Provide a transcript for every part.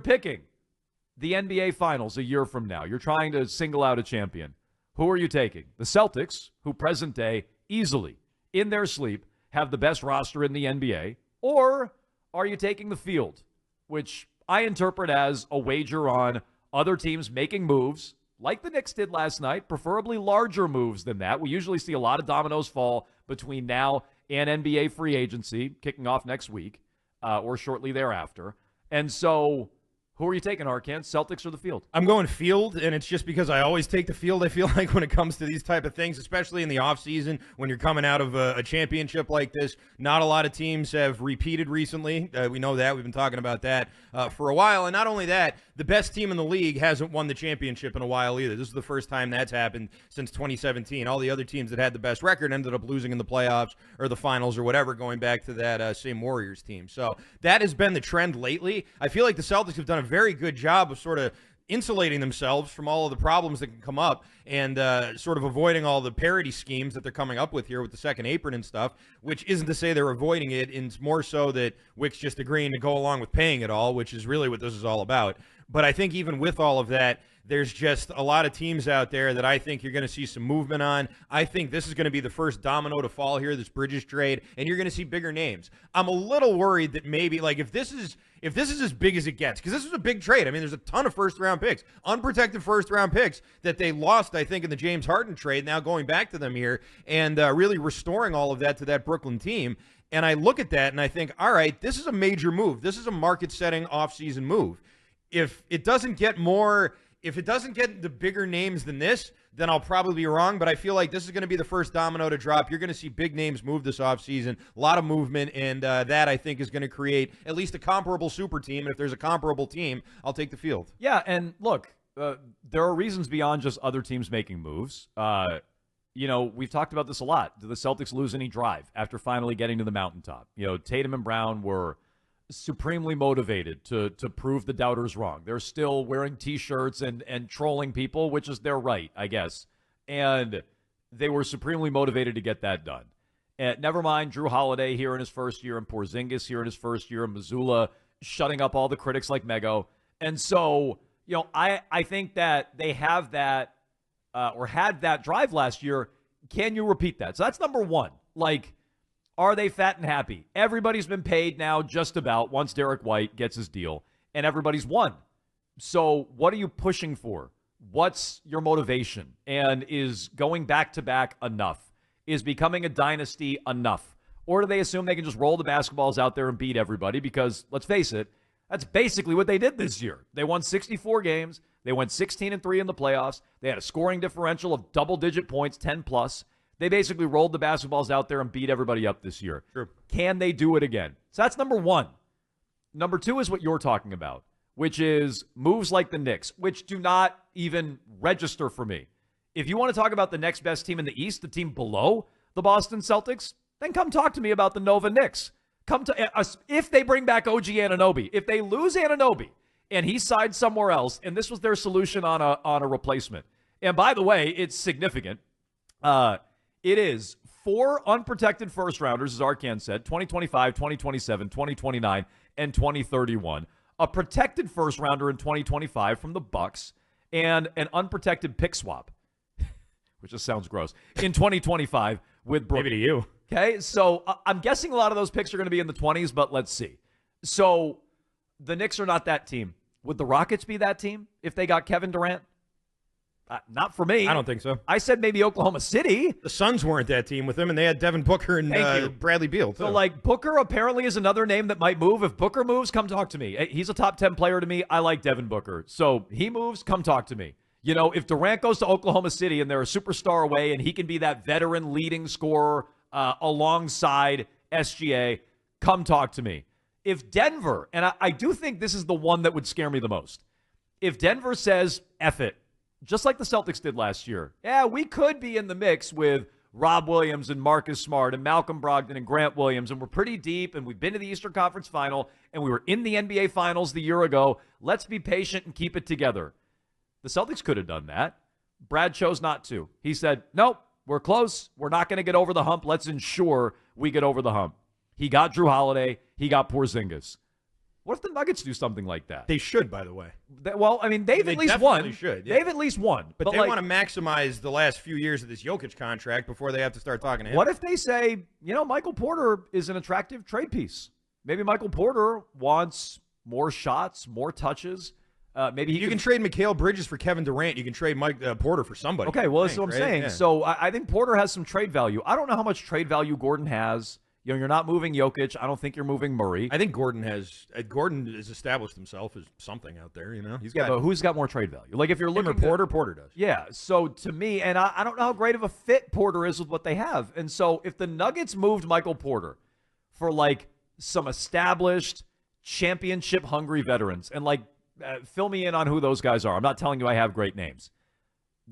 picking the NBA Finals a year from now, you're trying to single out a champion, who are you taking? The Celtics, who present day easily, in their sleep, have the best roster in the NBA, or are you taking the field, which I interpret as a wager on other teams making moves, like the Knicks did last night, preferably larger moves than that. We usually see a lot of dominoes fall between now and NBA free agency, kicking off next week or shortly thereafter. And so, who are you taking, Aracnd? Celtics or the field? I'm going field, and it's just because I always take the field, I feel like, when it comes to these type of things, especially in the offseason when you're coming out of a championship like this. Not a lot of teams have repeated recently. We know that. We've been talking about that for a while. And not only that, the best team in the league hasn't won the championship in a while either. This is the first time that's happened since 2017. All the other teams that had the best record ended up losing in the playoffs or the finals or whatever, going back to that same Warriors team. So that has been the trend lately. I feel like the Celtics have done a very good job of sort of insulating themselves from all of the problems that can come up and sort of avoiding all the parody schemes that they're coming up with here with the second apron and stuff, which isn't to say they're avoiding it. It's more so that Wick's just agreeing to go along with paying it all, which is really what this is all about. But I think even with all of that, there's just a lot of teams out there that I think you're going to see some movement on. I think this is going to be the first domino to fall here, this Bridges trade, and you're going to see bigger names. I'm a little worried that maybe, like, if this is as big as it gets, because this is a big trade. I mean, there's a ton of first-round picks, unprotected first-round picks that they lost, I think, in the James Harden trade, now going back to them here and really restoring all of that to that Brooklyn team. And I look at that and I think, all right, this is a major move. This is a market-setting off-season move. If it doesn't get the bigger names than this, then I'll probably be wrong. But I feel like this is going to be the first domino to drop. You're going to see big names move this offseason, a lot of movement, and that I think is going to create at least a comparable super team. And if there's a comparable team, I'll take the field. Yeah, and look, there are reasons beyond just other teams making moves. We've talked about this a lot. Do the Celtics lose any drive after finally getting to the mountaintop? Tatum and Brown were supremely motivated to prove the doubters wrong. They're still wearing T-shirts and trolling people, which is their right, I guess. And they were supremely motivated to get that done. And never mind Drew Holiday here in his first year and Porzingis here in his first year and Missoula shutting up all the critics like Mego. And so, I think that they have that or had that drive last year. Can you repeat that? So that's number one. Like, are they fat and happy? Everybody's been paid now just about once Derek White gets his deal, and everybody's won. So what are you pushing for? What's your motivation? And is going back-to-back enough? Is becoming a dynasty enough? Or do they assume they can just roll the basketballs out there and beat everybody? Because, let's face it, that's basically what they did this year. They won 64 games. They went 16-3 in the playoffs. They had a scoring differential of double-digit points, 10+. They basically rolled the basketballs out there and beat everybody up this year. Sure. Can they do it again? So that's number one. Number two is what you're talking about, which is moves like the Knicks, which do not even register for me. If you want to talk about the next best team in the East, the team below the Boston Celtics, then come talk to me about the Nova Knicks. If they bring back OG Anunoby, if they lose Anunoby and he signed somewhere else, and this was their solution on a replacement. And by the way, it's significant. It is 4 unprotected first-rounders, as Aracnd said, 2025, 2027, 2029, and 2031. A protected first-rounder in 2025 from the Bucks, and an unprotected pick swap, which just sounds gross, in 2025 with Brooklyn. Maybe to you. Okay, so I'm guessing a lot of those picks are going to be in the 20s, but let's see. So the Knicks are not that team. Would the Rockets be that team if they got Kevin Durant? Not for me. I don't think so. I said maybe Oklahoma City. The Suns weren't that team with him, and they had Devin Booker and Bradley Beal, too. So, Booker apparently is another name that might move. If Booker moves, come talk to me. He's a top 10 player to me. I like Devin Booker. So, he moves, come talk to me. If Durant goes to Oklahoma City and they're a superstar away and he can be that veteran leading scorer alongside SGA, come talk to me. If Denver, and I do think this is the one that would scare me the most. If Denver says, F it, just like the Celtics did last year. Yeah, we could be in the mix with Rob Williams and Marcus Smart and Malcolm Brogdon and Grant Williams, and we're pretty deep, and we've been to the Eastern Conference Final, and we were in the NBA Finals the year ago. Let's be patient and keep it together. The Celtics could have done that. Brad chose not to. He said, nope, we're close. We're not going to get over the hump. Let's ensure we get over the hump. He got Drew Holiday. He got Porzingis. What if the Nuggets do something like that? They should, by the way. Well, I mean, they've They at least definitely won. should, yeah. They've at least won. But they want to maximize the last few years of this Jokic contract before they have to start talking to him. What if they say, Michael Porter is an attractive trade piece? Maybe Michael Porter wants more shots, more touches. Maybe you can trade Mikal Bridges for Kevin Durant. You can trade Mike Porter for somebody. Okay, well, that's what I'm saying. Yeah. So I think Porter has some trade value. I don't know how much trade value Gordon has. You're not moving Jokic. I don't think you're moving Murray. I think Gordon has established himself as something out there. But who's got more trade value? Like if you're looking at Porter does. Yeah. So to me, and I don't know how great of a fit Porter is with what they have. And so if the Nuggets moved Michael Porter for like some established championship hungry veterans and fill me in on who those guys are. I'm not telling you I have great names.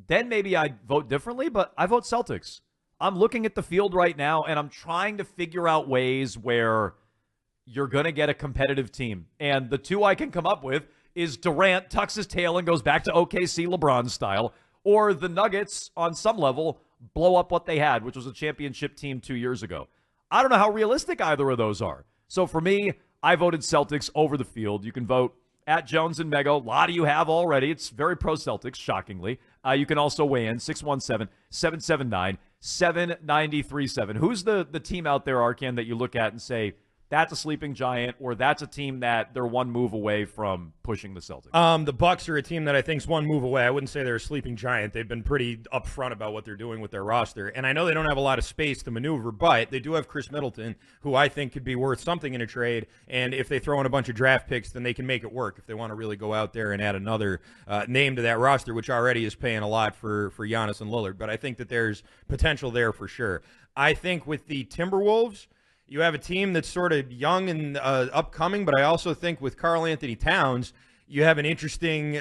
Then maybe I'd vote differently, but I vote Celtics. I'm looking at the field right now, and I'm trying to figure out ways where you're going to get a competitive team. And the two I can come up with is Durant tucks his tail and goes back to OKC LeBron style, or the Nuggets, on some level, blow up what they had, which was a championship team 2 years ago. I don't know how realistic either of those are. So for me, I voted Celtics over the field. You can vote at Jones and Mego. A lot of you have already. It's very pro-Celtics, shockingly. You can also weigh in, 617-779-7937. Who's the team out there, Aracnd, that you look at and say, that's a sleeping giant, or that's a team that they're one move away from pushing the Celtics? The Bucks are a team that I think is one move away. I wouldn't say they're a sleeping giant. They've been pretty upfront about what they're doing with their roster, and I know they don't have a lot of space to maneuver, but they do have Chris Middleton, who I think could be worth something in a trade, and if they throw in a bunch of draft picks, then they can make it work if they want to really go out there and add another name to that roster, which already is paying a lot for Giannis and Lillard, but I think that there's potential there for sure. I think with the Timberwolves, you have a team that's sort of young and upcoming, but I also think with Karl Anthony Towns, you have an interesting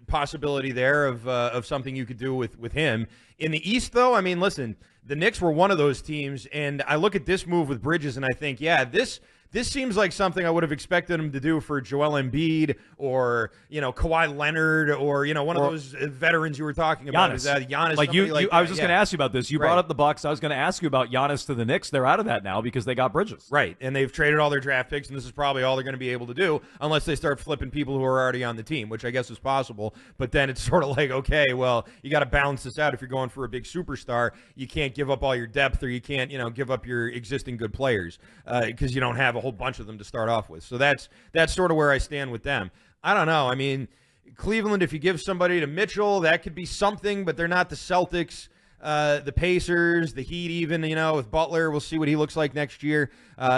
possibility there of something you could do with him. In the East, though, I mean, listen, the Knicks were one of those teams, and I look at this move with Bridges, and I think, yeah, this seems like something I would have expected him to do for Joel Embiid or, Kawhi Leonard or, one of those veterans you were talking about. Giannis. Giannis. I was just going to ask you about this. You brought up the Bucks. I was going to ask you about Giannis to the Knicks. They're out of that now because they got Bridges. Right, and they've traded all their draft picks, and this is probably all they're going to be able to do unless they start flipping people who are already on the team, which I guess is possible. But then it's sort of like, okay, well, you got to balance this out. If you're going for a big superstar, you can't give up all your depth or you can't, give up your existing good players because you don't have a whole bunch of them to start off with. So that's sort of where I stand with them. I don't know. I mean, Cleveland, if you give somebody to Mitchell, that could be something, but they're not the Celtics. The Pacers, the Heat even, with Butler, we'll see what he looks like next year.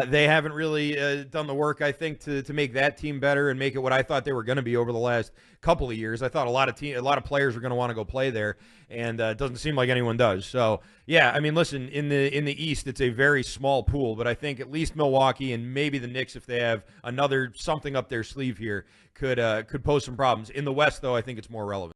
They haven't really done the work, I think, to make that team better and make it what I thought they were going to be over the last couple of years. I thought a lot of players were going to want to go play there, and it doesn't seem like anyone does. So, yeah, I mean, listen, in the East, it's a very small pool, but I think at least Milwaukee and maybe the Knicks, if they have another something up their sleeve here, could pose some problems. In the West, though, I think it's more relevant.